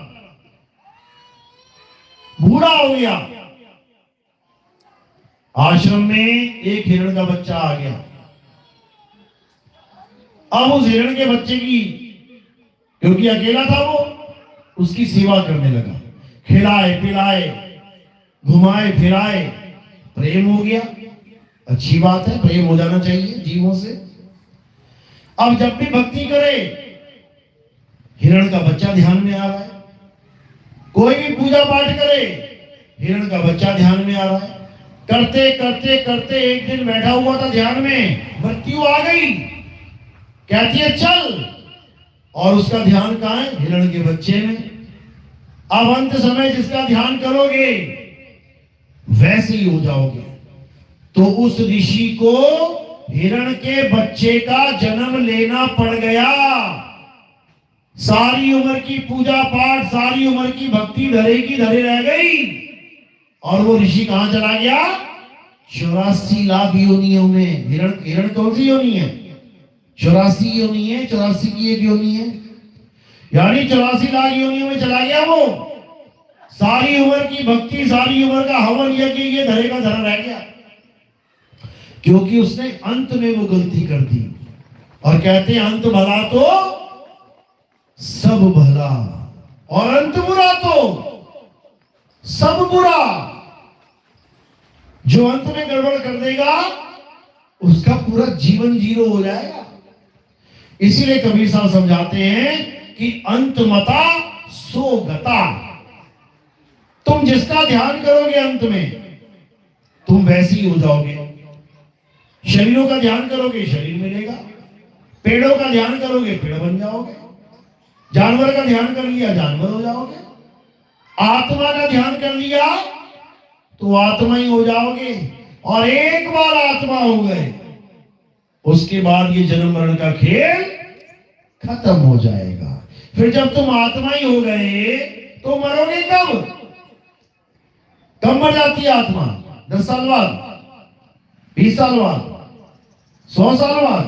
बूढ़ा हो गया, आश्रम में एक हिरण का बच्चा आ गया। अब उस हिरण के बच्चे की, क्योंकि अकेला था वो, उसकी सेवा करने लगा। खिलाए पिलाए, घुमाए फिराए, प्रेम हो गया। अच्छी बात है, प्रेम हो जाना चाहिए जीवों से। अब जब भी भक्ति करे, हिरण का बच्चा ध्यान में आ रहा है। कोई भी पूजा पाठ करे, हिरण का बच्चा ध्यान में आ रहा है। करते करते करते एक दिन बैठा हुआ था ध्यान में, मृत्यु आ गई। कहती है चल, और उसका ध्यान कहां है? हिरण के बच्चे में। अब अंत समय जिसका ध्यान करोगे वैसे ही हो जाओगे। तो उस ऋषि को हिरण के बच्चे का जन्म लेना पड़ गया। सारी उम्र की पूजा पाठ, सारी उम्र की भक्ति धरे की धरे रह गई, और वो ऋषि कहां चला गया? 84 लाख योनियों में। हिरण कौन सी योनि है? 84 योनि है, 84 की एक योनि है, यानी 84 लाख योनियों में चला गया वो। सारी उम्र की भक्ति, सारी उम्र का हवन यज्ञ ये धरे का धरा रह गया, क्योंकि उसने अंत में वो गलती कर दी। और कहते हैं अंत भला तो सब भला, और अंत बुरा तो सब बुरा। जो अंत में गड़बड़ कर देगा उसका पूरा जीवन जीरो हो जाएगा। इसीलिए कबीर साहब समझाते हैं कि अंत मता सो गता। तुम जिसका ध्यान करोगे अंत में, तुम वैसे ही हो जाओगे। शरीरों का ध्यान करोगे, शरीर मिलेगा। पेड़ों का ध्यान करोगे, पेड़ बन जाओगे। जानवर का ध्यान कर लिया, जानवर हो जाओगे। आत्मा का ध्यान कर लिया तो आत्मा ही हो जाओगे। और एक बार आत्मा हो गए, उसके बाद ये जन्म मरण का खेल खत्म हो जाएगा। फिर जब तुम आत्मा ही हो गए तो मरोगे कब? कब मर जाती है आत्मा? 10 साल बाद, 20 साल बाद, 100 साल बाद,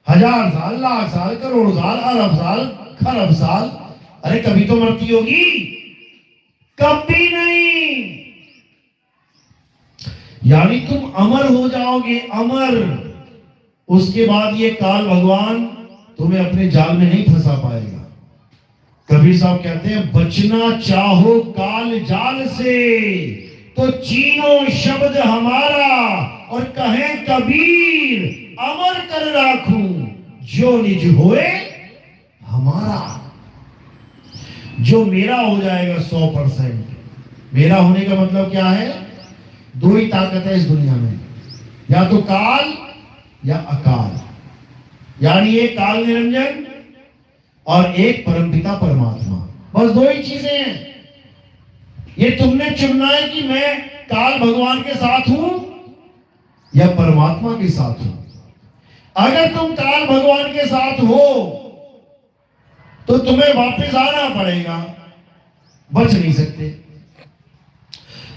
1000 साल, लाख साल, करोड़ साल, अरब साल, खरब साल। अरे कभी तो मरती होगी, कभी नहीं। यानी तुम अमर हो जाओगे, अमर। उसके बाद ये काल भगवान तुम्हें अपने जाल में नहीं फंसा पाएगा। कबीर साहब कहते हैं बचना चाहो काल जाल से तो चीनो शब्द हमारा, और कहे कबीर अमर कर राखूं जो निज होए हमारा। जो मेरा हो जाएगा 100%। मेरा होने का मतलब क्या है? दो ही ताकत है इस दुनिया में, या तो काल या अकाल। यानी एक काल निरंजन और एक परमपिता परमात्मा, बस दो ही चीजें हैं। ये तुमने चुनना है कि मैं काल भगवान के साथ हूं या परमात्मा के साथ हूं। अगर तुम काल भगवान के साथ हो तो तुम्हें वापस आना पड़ेगा, बच नहीं सकते।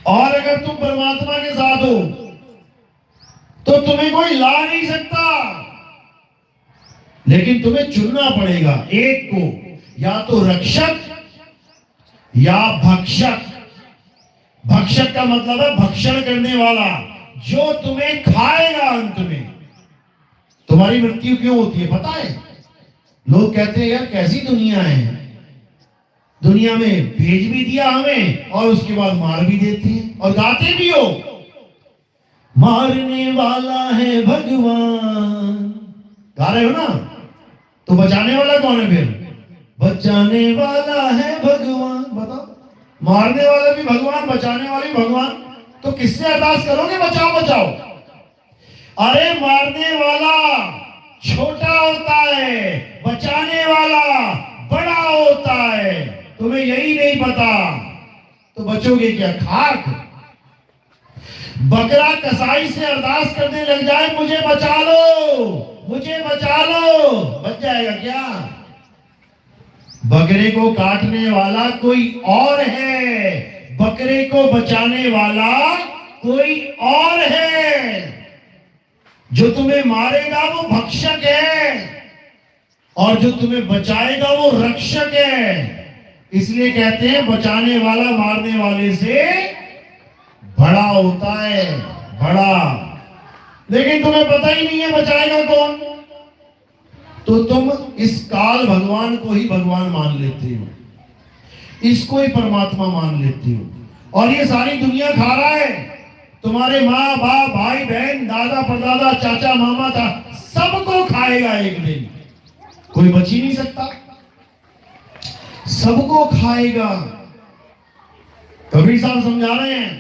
और अगर तुम परमात्मा के साथ हो तो तुम्हें कोई ला नहीं सकता, लेकिन तुम्हें चुनना पड़ेगा एक को, या तो रक्षक या भक्षक। भक्षक का मतलब है भक्षण करने वाला, जो तुम्हें खाएगा अंत में। तुम्हारी मृत्यु क्यों होती है पता है? लोग कहते हैं यार कैसी दुनिया है, दुनिया में भेज भी दिया हमें और उसके बाद मार भी देते हैं, और गाते भी हो मारने वाला है भगवान, गा रहे हो ना? तो बचाने वाला कौन है फिर? बचाने वाला है भगवान। बताओ, मारने वाला भी भगवान, बचाने वाले भी भगवान, तो किससे अरदास करोगे बचाओ बचाओ? अरे मारने वाला छोटा होता है, बचाने वाला बड़ा होता है। तुम्हें यही नहीं पता तो बचोगे क्या? खाक। बकरा कसाई से अरदास करने लग जाए मुझे बचा लो, मुझे बचा लो, बच जाएगा क्या? बकरे को काटने वाला कोई और है, बकरे को बचाने वाला कोई और है। जो तुम्हें मारेगा वो भक्षक है, और जो तुम्हें बचाएगा वो रक्षक है। इसलिए कहते हैं बचाने वाला मारने वाले से बड़ा होता है, बड़ा। लेकिन तुम्हें पता ही नहीं है बचाएगा कौन, तो तुम इस काल भगवान को ही भगवान मान लेते हो, इसको ही परमात्मा मान लेते हो। और ये सारी दुनिया खा रहा है, तुम्हारे माँ बाप भाई बहन दादा परदादा चाचा मामा था, सबको खाएगा एक दिन, कोई बच ही नहीं सकता, सबको खाएगा। कबीर साहब समझा रहे हैं,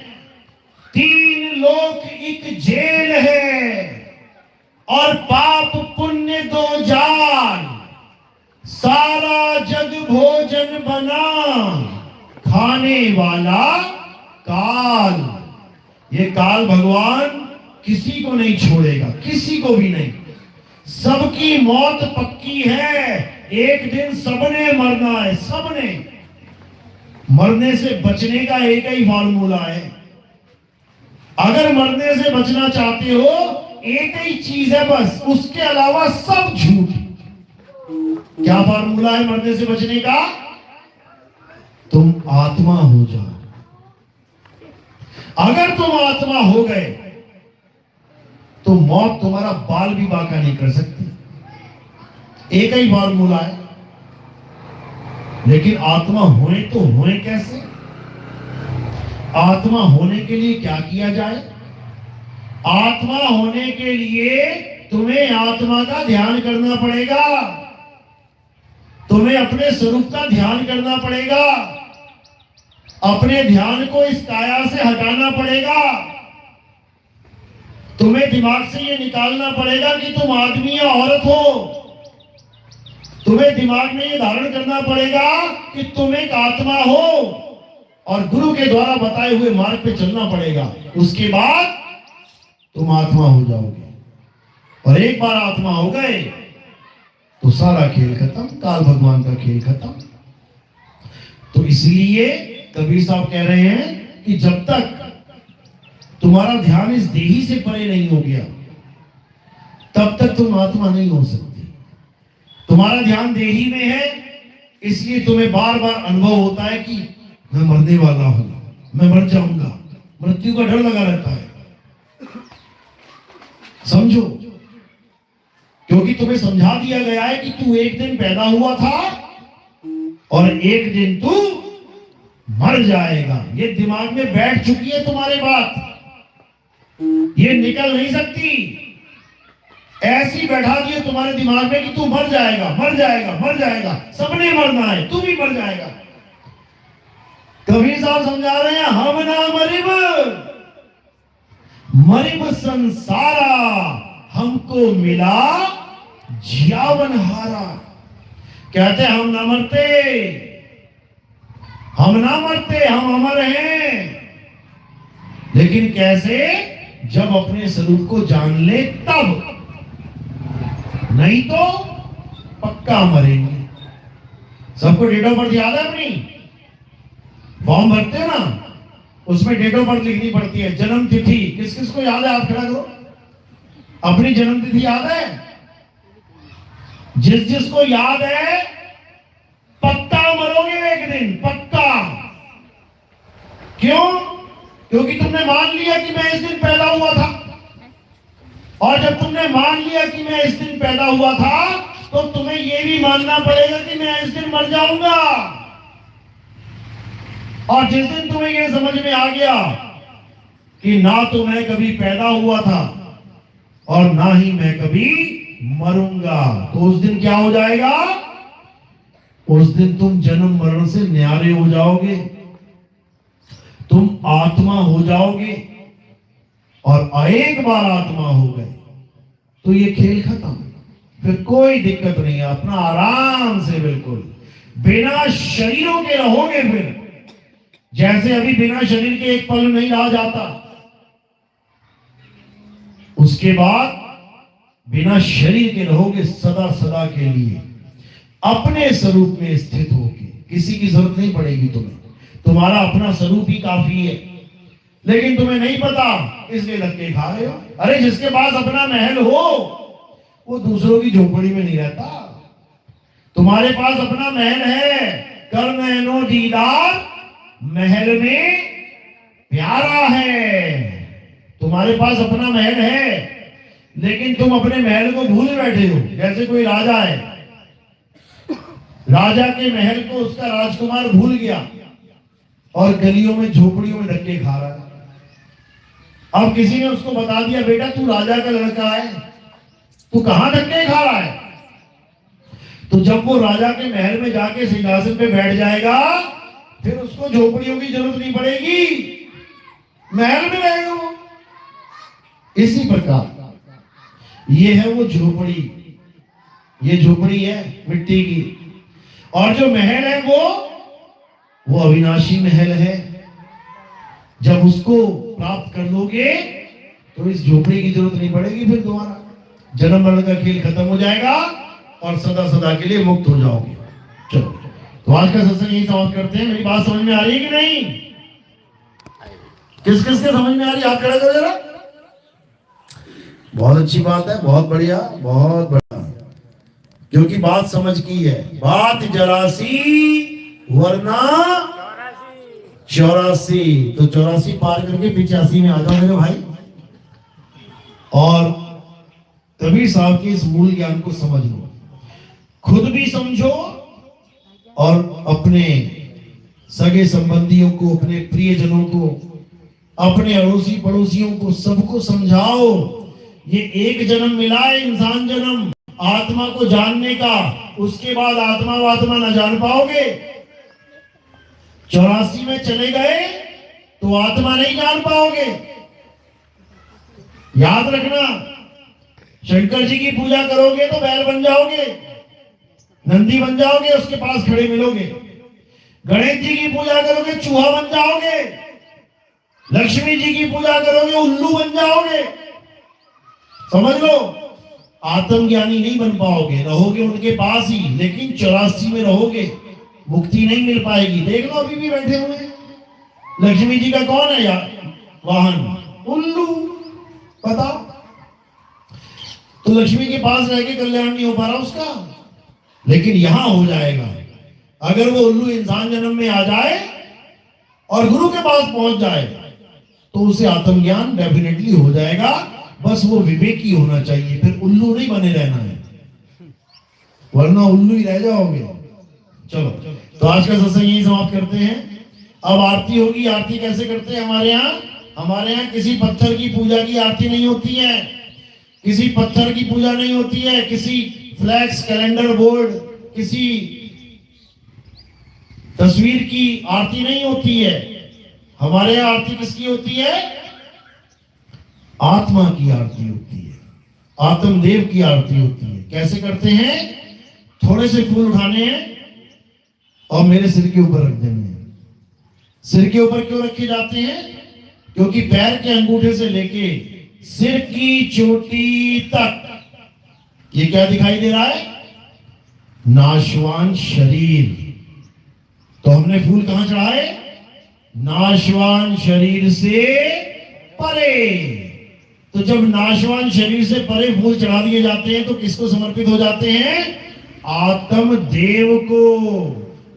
तीन लोक एक जेल है, और पाप पुण्य दो जाल, सारा जग भोजन बना, खाने वाला काल। ये काल भगवान किसी को नहीं छोड़ेगा, किसी को भी नहीं। सबकी मौत पक्की है, एक दिन सबने मरना है, सबने। मरने से बचने का एक ही फार्मूला है, अगर मरने से बचना चाहते हो एक ही चीज है बस, उसके अलावा सब झूठ। क्या फार्मूला है मरने से बचने का? तुम आत्मा हो जाओ। अगर तुम आत्मा हो गए तो मौत तुम्हारा बाल भी बांका नहीं कर सकती। एक ही फार्मूला है। लेकिन आत्मा होए तो होए कैसे? आत्मा होने के लिए क्या किया जाए? आत्मा होने के लिए तुम्हें आत्मा का ध्यान करना पड़ेगा, तुम्हें अपने स्वरूप का ध्यान करना पड़ेगा, अपने ध्यान को इस काया से हटाना पड़ेगा। तुम्हें दिमाग से ये निकालना पड़ेगा कि तुम आदमी या औरत हो। तुम्हें दिमाग में ये धारण करना पड़ेगा कि तुम एक आत्मा हो, और गुरु के द्वारा बताए हुए मार्ग पे चलना पड़ेगा। उसके बाद तुम आत्मा हो जाओगे, और एक बार आत्मा हो गए तो सारा खेल खत्म, काल भगवान का खेल खत्म। तो इसलिए कबीर साहब कह रहे हैं कि जब तक तुम्हारा ध्यान इस देही से परे नहीं हो गया तब तक तुम आत्मा नहीं हो सकती। तुम्हारा ध्यान देही में है, इसलिए तुम्हें बार बार अनुभव होता है कि मैं मरने वाला हूं, मैं मर जाऊंगा, मृत्यु का डर लगा रहता है। समझो, क्योंकि तुम्हें समझा दिया गया है कि तू एक दिन पैदा हुआ था और एक दिन तू मर जाएगा। ये दिमाग में बैठ चुकी है तुम्हारे बात, ये निकल नहीं सकती। ऐसी बैठा दिए तुम्हारे दिमाग में कि तू मर जाएगा, मर जाएगा, मर जाएगा, सबने मरना है, तू भी मर जाएगा। कबीर साहब समझा रहे हैं, हम ना मरिब मरिब संसारा, हमको मिला जियावन हारा। कहते हम ना मरते, हम ना मरते, हम अमर हैं। लेकिन कैसे? जब अपने स्वरूप को जान ले तब, नहीं तो पक्का मरेंगे। सबको डेट ऑफ बर्थ याद है अपनी? फॉर्म भरते हो ना, उसमें डेट ऑफ बर्थ लिखनी पड़ती है, जन्म तिथि। किस किस को याद है? हाथ खड़ा करो। अपनी जन्म तिथि याद है? जिस जिसको याद है पक्का मरोगे एक दिन, पक्का। क्यों? क्योंकि तुमने मान लिया कि मैं इस दिन पैदा हुआ था, और जब तुमने मान लिया कि मैं इस दिन पैदा हुआ था तो तुम्हें यह भी मानना पड़ेगा कि मैं इस दिन मर जाऊंगा। और जिस दिन तुम्हें यह समझ में आ गया कि ना तो मैं कभी पैदा हुआ था और ना ही मैं कभी मरूंगा, तो उस दिन क्या हो जाएगा? उस दिन तुम जन्म मरण से न्यारे हो जाओगे, तुम आत्मा हो जाओगे, और एक बार आत्मा हो गए तो ये खेल खत्म, फिर कोई दिक्कत नहीं है, अपना आराम से बिल्कुल बिना शरीरों के रहोगे। फिर जैसे अभी बिना शरीर के एक पल नहीं रहा जाता, उसके बाद बिना शरीर के रहोगे सदा सदा के लिए, अपने स्वरूप में स्थित होके। किसी की जरूरत नहीं पड़ेगी तुम्हें, तुम्हारा अपना स्वरूप ही काफी है। लेकिन तुम्हें नहीं पता, इसलिए धक्के खा रहे हो। अरे जिसके पास अपना महल हो वो दूसरों की झोपड़ी में नहीं रहता। तुम्हारे पास अपना महल है, कर नैनो दीदार महल में प्यारा है। तुम्हारे पास अपना महल है, लेकिन तुम अपने महल को भूल बैठे हो। जैसे कोई राजा है, राजा के महल को उसका राजकुमार भूल गया और गलियों में झोपड़ियों में धक्के खा रहा है। अब किसी ने उसको बता दिया, बेटा तू राजा का लड़का है, तू कहां धक्के खा रहा है? तो जब वो राजा के महल में जाके सिंहासन पे बैठ जाएगा, फिर उसको झोपड़ियों की जरूरत नहीं पड़ेगी, महल में रहेगा वो। इसी प्रकार ये है वो झोपड़ी, ये झोपड़ी है मिट्टी की, और जो महल है वो अविनाशी महल है। जब उसको प्राप्त कर लोगे तो इस झोपड़ी की जरूरत नहीं पड़ेगी, फिर तुम्हारा जन्म मरण का खेल खत्म हो जाएगा और सदा सदा के लिए मुक्त हो जाओगे। चलो, तो आज का सत्संग यही समाप्त करते हैं। मेरी बात समझ में आ रही है कि नहीं? किस किस के समझ में आ रही है? हाथ खड़ा करो जरा। बहुत अच्छी बात है, बहुत बढ़िया, बहुत बढ़िया, क्योंकि बात समझ की है। बात जरासी वरना 84, तो 84 पार करके 85 में आ जाओ मेरे भाई, और कबीर साहब के इस मूल ज्ञान को समझ लो, खुद भी समझो और अपने सगे संबंधियों को, अपने प्रियजनों को, अपने अड़ोसी पड़ोसियों को, सबको समझाओ। ये एक जन्म मिला है, इंसान जन्म, आत्मा को जानने का। उसके बाद आत्मा न जान पाओगे। 84 में चले गए तो आत्मा नहीं जान पाओगे। याद रखना, शंकर जी की पूजा करोगे तो बैल बन जाओगे, नंदी बन जाओगे, उसके पास खड़े मिलोगे। गणेश जी की पूजा करोगे चूहा बन जाओगे, लक्ष्मी जी की पूजा करोगे उल्लू बन जाओगे। समझ लो, आत्मज्ञानी नहीं बन पाओगे, रहोगे उनके पास ही, लेकिन 84 में रहोगे, मुक्ति नहीं मिल पाएगी। देख लो अभी भी बैठे हुए हैं, लक्ष्मी जी का कौन है यार वाहन? उल्लू। पता, तो लक्ष्मी के पास रह के कल्याण नहीं हो पा रहा उसका, लेकिन यहां हो जाएगा। अगर वो उल्लू इंसान जन्म में आ जाए और गुरु के पास पहुंच जाए तो उसे आत्मज्ञान डेफिनेटली हो जाएगा। बस वो विवेकी होना चाहिए, फिर उल्लू नहीं बने रहना है, वरना उल्लू ही रह जाओगे। चलो, तो आज का सत्संग यही समाप्त करते हैं। अब आरती होगी। आरती कैसे करते हैं हमारे यहाँ? हमारे यहाँ किसी पत्थर की पूजा की आरती नहीं होती है, किसी पत्थर की पूजा नहीं होती है, किसी फ्लैक्स, कैलेंडर बोर्ड, किसी तस्वीर की आरती नहीं होती है। हमारे यहाँ आरती किसकी होती है? आत्मा की आरती होती है, आत्मदेव की आरती होती है। कैसे करते हैं? थोड़े से फूल उठाने हैं और मेरे सिर के ऊपर रख देने हैं। सिर के ऊपर क्यों रखे जाते हैं? क्योंकि पैर के अंगूठे से लेके सिर की चोटी तक ये क्या दिखाई दे रहा है? नाशवान शरीर। तो हमने फूल कहां चढ़ाए? नाशवान शरीर से परे। तो जब नाशवान शरीर से परे फूल चढ़ा दिए जाते हैं तो किसको समर्पित हो जाते हैं? आत्मदेव को,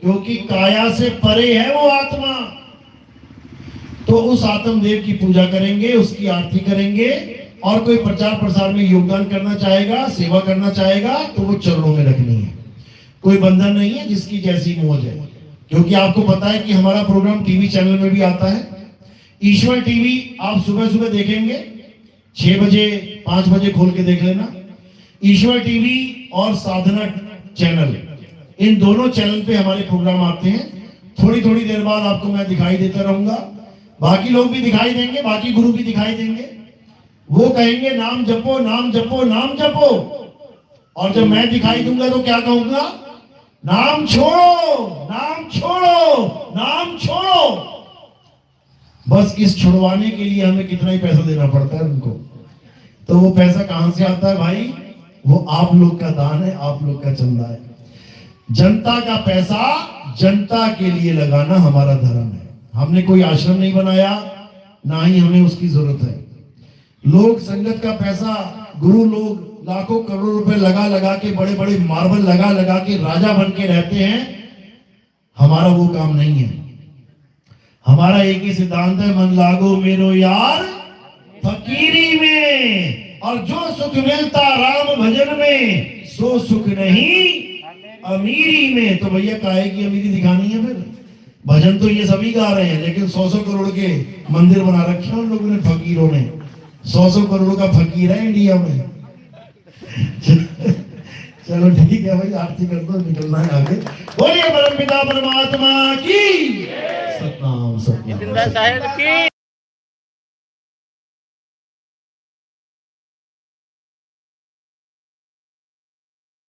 क्योंकि काया से परे है वो आत्मा। तो उस आत्मदेव की पूजा करेंगे, उसकी आरती करेंगे। और कोई प्रचार प्रसार में योगदान करना चाहेगा, सेवा करना चाहेगा, तो वो चरणों में रखनी है। कोई बंधन नहीं है, जिसकी जैसी मौज है। क्योंकि आपको पता है कि हमारा प्रोग्राम टीवी चैनल में भी आता है। ईश्वर टीवी आप सुबह सुबह देखेंगे 6 बजे 5 बजे खोल के देख लेना। ईश्वर टीवी और साधना चैनल, इन दोनों चैनल पे हमारे प्रोग्राम आते हैं। थोड़ी थोड़ी देर बाद आपको मैं दिखाई देता रहूंगा, बाकी लोग भी दिखाई देंगे, बाकी गुरु भी दिखाई देंगे। वो कहेंगे नाम जपो, नाम जपो, नाम जपो। और जब मैं दिखाई दूंगा तो क्या कहूंगा? नाम छोड़ो, नाम छोड़ो, नाम छोड़ो। बस इस छुड़वाने के लिए हमें कितना ही पैसा देना पड़ता है उनको। तो वो पैसा कहां से आता है भाई? वो आप लोग का दान है, आप लोग का चंदा है। जनता का पैसा जनता के लिए लगाना हमारा धर्म है। हमने कोई आश्रम नहीं बनाया, ना ही हमें उसकी जरूरत है। लोग संगत का पैसा, गुरु लोग लाखों करोड़ों रुपए लगा लगा के, बड़े बड़े मार्बल लगा लगा के राजा बन के रहते हैं। हमारा वो काम नहीं है। हमारा एक ही सिद्धांत है, मन लागो मेरो यार फकीरी में, और जो सुख मिलता राम भजन में, सो सुख नहीं अमीरी में। तो भैया काहे की अमीरी दिखानी है फिर? भजन तो ये सभी गा रहे हैं, लेकिन 100-100 करोड़ के मंदिर बना रखे हैं उन लोगों ने, फकीरों ने। 100-100 करोड़ का फकीर है इंडिया में। चलो ठीक है भाई, आरती कर दो, निकलना है आगे। बोलिए परम पिता परमात्मा की सतनाम सतनाम। साहेब की